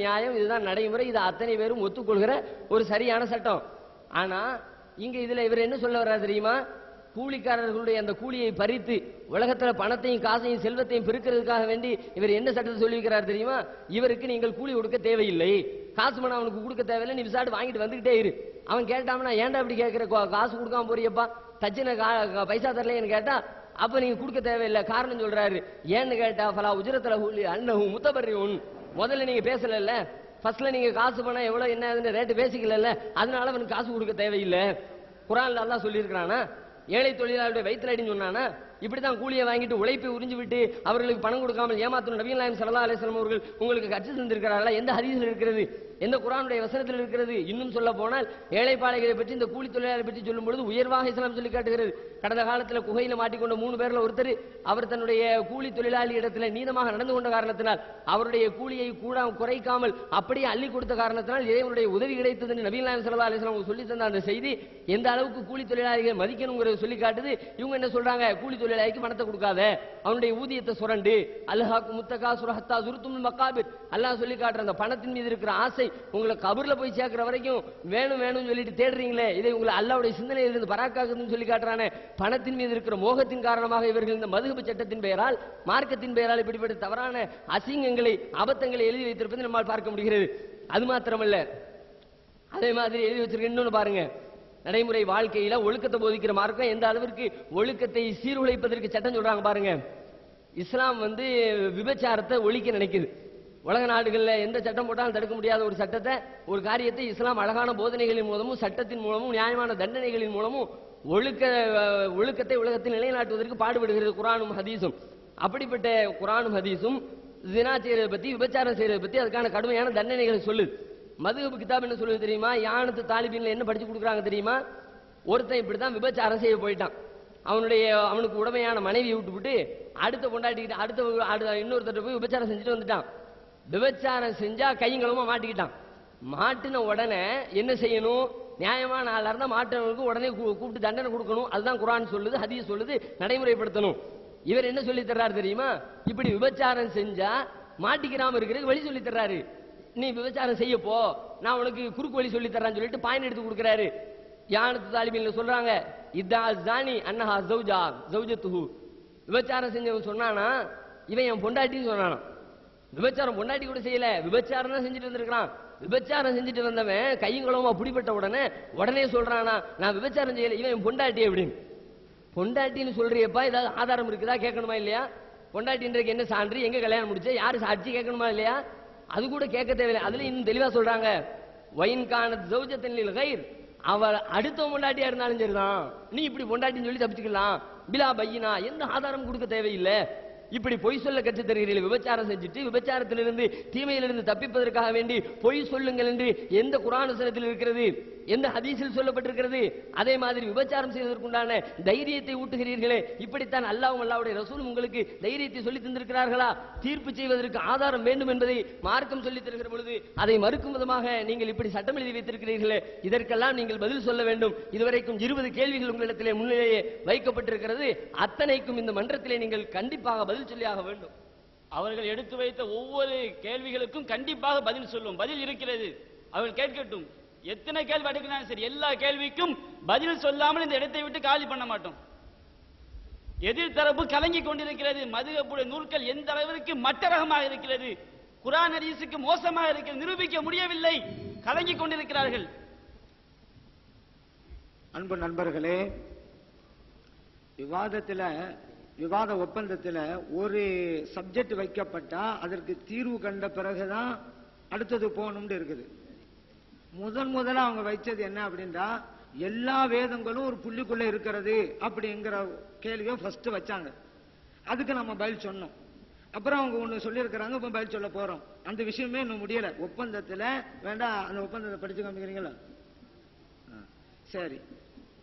நியாயம், இதுதான் நடைமுறை, இது அத்தனை பேரும் ஒத்துக்கொள்கிற ஒரு சரியான சட்டம். ஆனா இங்க இதுல இவர் என்ன சொல்ல வர்றாரு தெரியுமா? கூலிக்காரர்களுடைய அந்த கூலியை பறித்து உலகத்துல பணத்தையும் காசையும் செல்வத்தையும் பெருக்கிறதுக்காக வேண்டி இவர் என்ன சட்டத்தை சொல்லியிருக்கிறார் தெரியுமா? இவருக்கு நீங்கள் கூலி கொடுக்க தேவையில்லை, காசு பணம் அவனுக்கு கொடுக்க தேவையில்லை, நீ விசாரிட்டு வாங்கிட்டு வந்துகிட்டே இரு. அவன் கேட்டாமனா ஏன்டா அப்படி கேட்கிற, காசு கொடுக்காம போறியப்பா, தச்சின பைசா தரலன்னு கேட்டா அப்ப நீங்க கொடுக்க தேவையில்லை. காரணம் சொல்றாரு, ஏன்னு கேட்டா ஃபலா உஜரத்துல அன்னஹு முத்தபர்ரிஉன், முதல்ல நீங்க பேசல, ஃபர்ஸ்ட்ல நீங்க காசு பணம் எவ்வளவு என்ன ரேட்டு பேசிக்கல, அதனால அவனுக்கு காசு கொடுக்க தேவையில்லை. குர்ஆன்ல அல்லாஹ் சொல்லி இருக்கிறானா? ஏழை தொழிலாளருடைய வயிற்றுல அடின்னு சொன்னானா? இப்படிதான் கூலியை வாங்கிட்டு உழைப்பை உறிஞ்சு விட்டு அவர்களுக்கு பணம் கொடுக்காமல் ஏமாத்தும் நபிகள் நாயகம் ஸல்லல்லாஹு அலைஹி வஸல்லம் அவர்கள் உங்களுக்கு கற்று தந்திருக்கிறார்களா? எந்த ஹதீஸில் இருக்கிறது? எந்த குர்ஆனுடைய வசனத்தில் இருக்கிறது? இன்னும் சொல்ல போனால் ஏழைப்பாளைகளை பற்றி, இந்த கூலி தொழிலாளரை பற்றி சொல்லும் பொழுது உயர்வாக இஸ்லாம் சொல்லி காட்டுகிறது. கடந்த காலத்தில் குகையில மாட்டிக்கொண்ட 3 பேர்ல ஒருத்தர், அவர் தன்னுடைய கூலி தொழிலாளி இடத்துல நீதமாக நடந்து கொண்ட காரணத்தினால், அவருடைய கூலியை கூட குறைக்காமல் அப்படியே அள்ளி கொடுத்த காரணத்தினால் இறைவனுடைய உதவி கிடைத்தது என்று நபிகள் நாயகம் ஸல்லல்லாஹு அலைஹி வஸல்லம் சொல்லி தந்த அந்த செய்தி எந்த அளவுக்கு கூலி தொழிலாளிகளை மதிக்கணுங்கிறத சொல்லி காட்டுது. இவங்க என்ன சொல்றாங்க? கூலி தொழிலாளிக்கு பணத்தை கொடுக்காத, அவனுடைய ஊதியத்தை சுரண்டு, அல்ஹாக்கு முத்தகாசுர ஹத்தா ஜுர்துமுல் மகாபிர், அல்லாஹ் சொல்லி காட்டுற அந்த பணத்தின் மீது இருக்கிற ஆசை உங்களை கபர்ல போய் சேர்க்கிற வரைக்கும் வேணும் வேணும்னு சொல்லிட்டு தேடுறீங்களே, இதை உங்களை அல்லாஹ்வுடைய சிந்தனையிலிருந்து பராக்காகுதுன்னு சொல்லி காட்டுறானே. பணத்தின் மீது இருக்கிற மோகத்தின் காரணமாக இவர்கள் இந்த மதுஹப் சட்டத்தின் பெயரால், மார்க்கத்தின் பெயரால் இப்படிப்பட்ட தவறான அசிங்கங்களை அபத்தங்களை எழுதி வைத்திருப்பதை நம்மால் பார்க்க முடிகிறது. அது மாத்திரமல்ல, அதே மாதிரி எழுதி வச்சிருக்க இன்னொன்னு பாருங்க, நடைமுறை வாழ்க்கையில ஒழுக்கத்தை போதிக்கிற மார்க்கம் எந்த அளவிற்கு ஒழுக்கத்தை சீர்குலைப்பதற்கு சட்டம் சொல்றாங்க பாருங்க. இஸ்லாம் விபச்சாரத்தை ஒழிக்க நினைக்குது. உலக நாடுகளில் எந்த சட்டம் போட்டாலும் தடுக்க முடியாத ஒரு சட்டத்தை, ஒரு காரியத்தை இஸ்லாம் அழகான போதனைகளின் மூலமும் சட்டத்தின் மூலமும் நியாயமான தண்டனைகளின் மூலமும் ஒழுக்கத்தை உலகத்தில் நிலைநாட்டுவதற்கு பாடுபடுகிறது குர்ஆனும் ஹதீஸும். அப்படிப்பட்ட குர்ஆனும் ஹதீஸும் ஜினா செய்யறதை பத்தி, விபச்சாரம் செய்யறதை பத்தி அதுக்கான கடுமையான தண்டனைகளை சொல்லுது. மதுஹப் கிதாப் என்ன சொல்லுது தெரியுமா? யானத்து தாலிபின்ல என்ன படிச்சு கொடுக்குறாங்க தெரியுமா? ஒருத்தன் இப்படித்தான் விபச்சாரம் செய்ய போயிட்டான், அவனுக்கு உடமையான மனைவியை விட்டுவிட்டு அடுத்த கொண்டாட்டிக்கிட்டு அடுத்த இன்னொருத்தர் போய் விபச்சாரம் செஞ்சுட்டு வந்துட்டான். விபச்சாரம் செஞ்சா கையங்களமா மாட்டிக்கிட்டான். மாட்டின உடனே என்ன செய்யணும்? நியாயமான ஆளா இருந்தா மாட்டினவனுக்கு உடனே கூப்பிட்டு தண்டனை கொடுக்கணும். அதுதான் குர்ஆன் சொல்லுது, ஹதீஸ் சொல்லுது, நடைமுறைப்படுத்தணும். இவர் என்ன சொல்லி தர்றாரு தெரியுமா? இப்படி விபச்சாரம் செஞ்சா மாட்டிக்கிறாம இருக்கிறதுக்கு வழி சொல்லி தர்றாரு. நீ விபச்சாரம் செய்ய போ, நான் உனக்கு குறுக்கு வழி சொல்லி தர்றான்னு சொல்லிட்டு பாயிண்ட் எடுத்து கொடுக்குறாரு. யானத்து தாலிபின்ல சொல்றாங்க, இதா ஜானி அன்னஹா ஜௌஜா ஜௌஜத்துஹு, விபச்சாரம் செஞ்சவன் சொன்னானா இவன் என் பொண்டாட்டின்னு சொன்னானா. விபச்சாரம் பொண்டாட்டி கூட செய்யல, விபச்சாரம் தான் செஞ்சுட்டு வந்திருக்கான். விபச்சாரம் செஞ்சுட்டு வந்தவன் கையங்களமா பிடிபட்ட உடனே சொல்றானா நான் விபச்சாரம் செய்யல, இவன் என் பொண்டாட்டி அப்படின்னு. பொண்டாட்டின்னு சொல்றியப்பா, ஏதாவது ஆதாரம் இருக்குதா கேட்கணுமா இல்லையா? பொண்டாட்டின்றதுக்கு என்ன சான்று, எங்க கல்யாணம் முடிச்ச, யாரு சாட்சி கேட்கணுமா இல்லையா? அது கூட கேட்க தேவையில்லை. அதுல இன்னும் தெளிவா சொல்றாங்க, வைன்கானத் ஜௌஜத்தன் லில் கைர், அவள் அடுத்த பொண்டாட்டியா இருந்தாலும் சரிதான், நீ இப்படி பொண்டாட்டின்னு சொல்லி தப்பிச்சுக்கலாம். பிலா பையினா, எந்த ஆதாரம் கொடுக்க தேவையில்லை. இப்படி பொய் சொல்ல கற்று தருகிறீர்கள். விபச்சாரம் செஞ்சுட்டு விபச்சாரத்திலிருந்து தீமையிலிருந்து தப்பிப்பதற்காக வேண்டி பொய் சொல்லுங்கள் என்று எந்த குர்ஆன் வசனத்தில் இருக்கிறது, எந்த ஹதீஸில் சொல்லப்பட்டிருக்கிறது? அதே மாதிரி விபச்சாரம் செய்வதற்குண்டான தைரியத்தை ஊட்டுகிறீர்களே, இப்படித்தான் அல்லாஹ்வும் அல்லாஹ்வுடைய ரசூலும் உங்களுக்கு தைரியத்தை சொல்லி தந்திருக்கிறார்களா? தீர்ப்பு செய்வதற்கு ஆதாரம் வேண்டும் என்பதை மார்க்கம் சொல்லி தருகிற பொழுது அதை மறுக்கும் விதமாக நீங்கள் இப்படி சட்டம் எழுதி வைத்திருக்கிறீர்களே, இதற்கெல்லாம் நீங்கள் பதில் சொல்ல வேண்டும். இதுவரைக்கும் 20 கேள்விகள் உங்களிடத்திலே முன்னிலையே வைக்கப்பட்டிருக்கிறது. அத்தனைக்கும் இந்த மன்றத்திலே நீங்கள் கண்டிப்பாக பதில் சொல்லியாக வேண்டும். அவர்கள் எடுத்து வைத்த ஒவ்வொரு கேள்விகளுக்கும் கண்டிப்பாக பதில் சொல்லும். பதில் இருக்கிறது, அவர்கள் கேட்கட்டும். எத்தனை கேள்வி அடுக்கினாலும் சரி, எல்லா கேள்விக்கும் பதில் சொல்லாமல் இந்த இடத்தை விட்டு காலி பண்ண மாட்டோம். எதிர்த்தரப்பு கலங்கி கொண்டிருக்கிறது. மதுஹப்புடைய நூல்கள் எந்த அளவிற்கு மட்டரகமாக இருக்கிறது, குர்ஆன் ஹதீஸுக்கு மோசமாக இருக்கிறது, நிரூபிக்க முடியவில்லை, கலங்கி கொண்டிருக்கிறார்கள். அன்பு நண்பர்களே, விவாத ஒப்பந்தத்தில் ஒரு சப்ஜெக்ட் வைக்கப்பட்டா அதற்கு தீர்வு கண்ட பிறகுதான் அடுத்தது போகணும்னு இருக்குது. முதல்ல அவங்க வைச்சது என்ன அப்படின்னா, எல்லா வேதங்களும் ஒரு புள்ளிக்குள்ள இருக்கிறது அப்படிங்கிற கேள்வியை ஃபர்ஸ்ட் வச்சாங்க. அதுக்கு நம்ம பதில் சொன்னோம். அப்புறம் அவங்க ஒண்ணு சொல்லியிருக்கிறாங்க, இப்ப பதில் சொல்ல போறோம். அந்த விஷயமே இன்னும் முடியல. ஒப்பந்தத்துல வேண்டாம், அந்த ஒப்பந்தத்தை படிச்சு காமிக்கிறீங்களா? சரி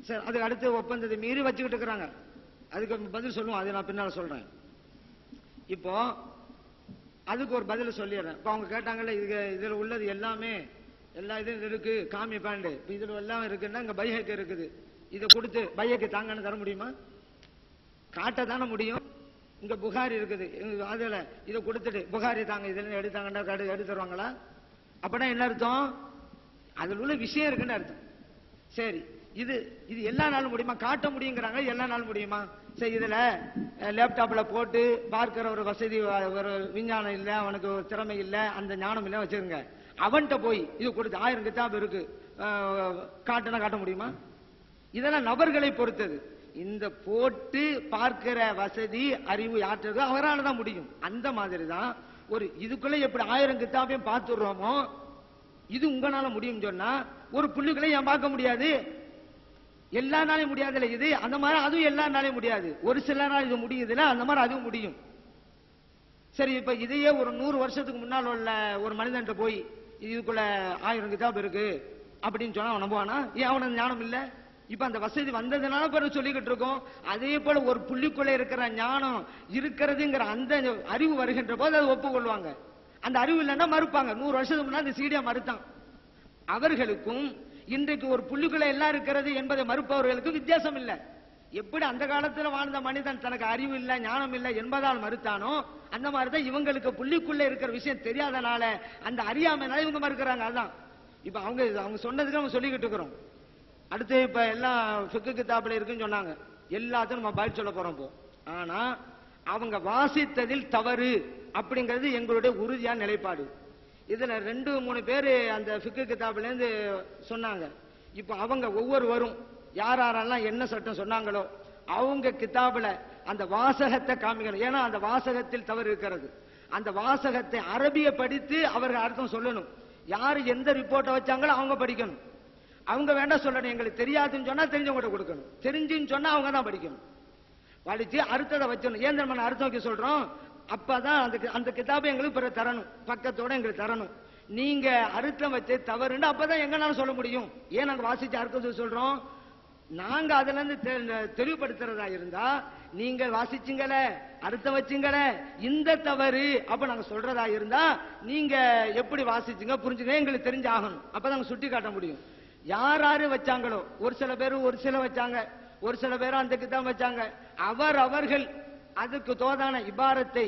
சார், அதுக்கு அடுத்து ஒப்பந்தத்தை மீறி வச்சுக்கிட்டு இருக்கிறாங்க. அதுக்கு பதில் சொல்லுவோம், அதை நான் பின்னால சொல்றேன். இப்போ அதுக்கு ஒரு பதில் சொல்லிடுறேன். இப்போ அவங்க கேட்டாங்கல்ல, இதுல உள்ளது எல்லாமே எல்லா இதுவும் இருக்கு, காமி பேண்டு இதுல எல்லாம் இருக்குன்னா இங்க பைஹக்கு இருக்குது, இதை கொடுத்து பைஹக்கு தாங்கன்னு தர முடியுமா? காட்ட தானே முடியும். இங்க புகாரி இருக்குது, அதுல இதை கொடுத்துட்டு புகாரி தாங்க இதுல எடுத்தாங்கன்னா எடுத்து தருவாங்களா? அப்பனா என்ன அர்த்தம்? அதுல உள்ள விஷயம் இருக்குன்னு அர்த்தம். சரி, இது இது எல்லா நாளும் முடியுமா? காட்ட முடியுங்கிறாங்க, எல்லா நாளும் முடியுமா? சரி, இதுல லேப்டாப்ல போட்டு பார்க்கிற ஒரு வசதி, ஒரு விஞ்ஞானம் இல்ல, அவனுக்கு ஒரு திறமை இல்ல, அந்த ஞானம் இல்ல வச்சிருங்க, அவன்கிட்ட போய் இது கொடுத்து 1000 கிதாப் இருக்கு காட்டுனா காட்ட முடியுமா? இதெல்லாம் நபர்களை பொறுத்தது. இந்த போட்டு பார்க்கிற வசதி, அறிவு யாற்றுக்கோ அவரால் தான் முடியும். அந்த மாதிரி தான் ஒரு இதுக்குள்ள எப்படி 1000 கிதாபையும் பார்த்துடுறோமோ, இது உங்களால முடியும் சொன்னா ஒரு புள்ளிகளை ஏன் பார்க்க முடியாது? எல்லா நாளையும் முடியாதுல்ல இது. அந்த மாதிரி அதுவும் எல்லா நாளையும் முடியாது. ஒரு சில நாள் இது முடியுதுல, அந்த மாதிரி அதுவும் முடியும். சரி, இப்ப இதையே ஒரு 100 வருஷத்துக்கு முன்னால் உள்ள ஒரு மனிதன்ட்ட போய் இதுக்குள்ள 1000 கிதாப் இருக்கு அப்படின்னு சொன்னா அவன் நம்புவானா? ஏன் அவனுக்கு ஞானம் இல்ல? இப்ப அந்த வசதி வந்ததுனால பிறகு சொல்லிக்கிட்டு இருக்கோம். அதே போல ஒரு புள்ளிக்குள்ள இருக்கிற ஞானம் இருக்கிறதுங்கிற அந்த அறிவு வருகின்ற போது அதை ஒப்புக்கொள்வாங்க. அந்த அறிவு இல்லைன்னா மறுப்பாங்க. 100 வருஷத்துக்கு முன்னாடி அந்த சீடியா மறுத்தான். அவர்களுக்கும் இன்றைக்கு ஒரு புள்ளிக்குள்ள எல்லாம் இருக்கிறது என்பதை மறுப்பவர்களுக்கும் வித்தியாசம் இல்லை. எப்படி அந்த காலத்துல வாழ்ந்த மனிதன் தனக்கு அறிவு இல்ல, ஞானம் இல்லை என்பதால் மறுத்தானோ, அந்த மாதிரிதான் இவங்களுக்கு புள்ளிக்குள்ள இருக்கிற விஷயம் தெரியாதனால, அந்த அறியாமைனால இவங்க மறுக்கிறாங்க. அதான் இப்ப அவங்க சொன்னதுக்கு நம்ம சொல்லிக்கிட்டு இருக்கிறோம். அடுத்து இப்ப எல்லாம் ஃபிக்கு கிதாப்ல இருக்குன்னு சொன்னாங்க, எல்லாத்தையும் நம்ம பதில் சொல்ல போறோம் இப்போ. ஆனா அவங்க வாசித்ததில் தவறு அப்படிங்கிறது எங்களுடைய உறுதியான நிலைப்பாடு. இதுல 2-3 பேரு அந்த ஃபிக்கு கிதாப்ல இருந்து சொன்னாங்க. இப்ப அவங்க ஒவ்வொருவரும் யாரெல்லாம் என்ன சட்டம் சொன்னாங்களோ அவங்க கிதாபுல அந்த வாசகத்தை காமிக்கணும். ஏன்னா அந்த வாசகத்தில் தவறு இருக்கிறது. அந்த வாசகத்தை அரபிய படித்து அவர்கள் அர்த்தம் சொல்லணும். யாரு எந்த ரிப்போர்ட்டை வச்சாங்களோ அவங்க படிக்கணும். அவங்க வேண்டாம் சொல்லணும், எங்களுக்கு தெரியாதுன்னு சொன்னா தெரிஞ்சவங்க கொடுக்கணும், தெரிஞ்சுன்னு சொன்னா அவங்க தான் படிக்கணும். படிச்சு அர்த்தத்தை வச்சணும். ஏன் நம்ம அர்த்தம் வைக்க சொல்றோம்? அப்பதான் அந்த கிதாபை எங்களுக்கு பிறகு தரணும், பக்கத்தோட எங்களுக்கு தரணும். நீங்க அர்த்தம் வச்சு தவறுன்னு அப்பதான் எங்கனாலும் சொல்ல முடியும். ஏன் நாங்க வாசிச்சு அர்த்தத்தை சொல்றோம்? நாங்க அதுல இருந்து தெளிவுபடுத்துறதா இருந்தா, நீங்க வாசிச்சுங்கள, அர்த்தம் வச்சுங்கள, இந்த தவறு அப்ப நாங்க சொல்றதா இருந்தா நீங்க எப்படி வாசிச்சுங்க புரிஞ்சுங்க எங்களுக்கு தெரிஞ்சாகணும். அப்பதான் சுட்டி காட்ட முடியும். யாரு வச்சாங்களோ, ஒரு சில பேர் ஒரு சில வச்சாங்க, ஒரு சில பேர் அந்த கிதாப் வச்சாங்க, அவர்கள் அதுக்கு தோதான இபாரத்தை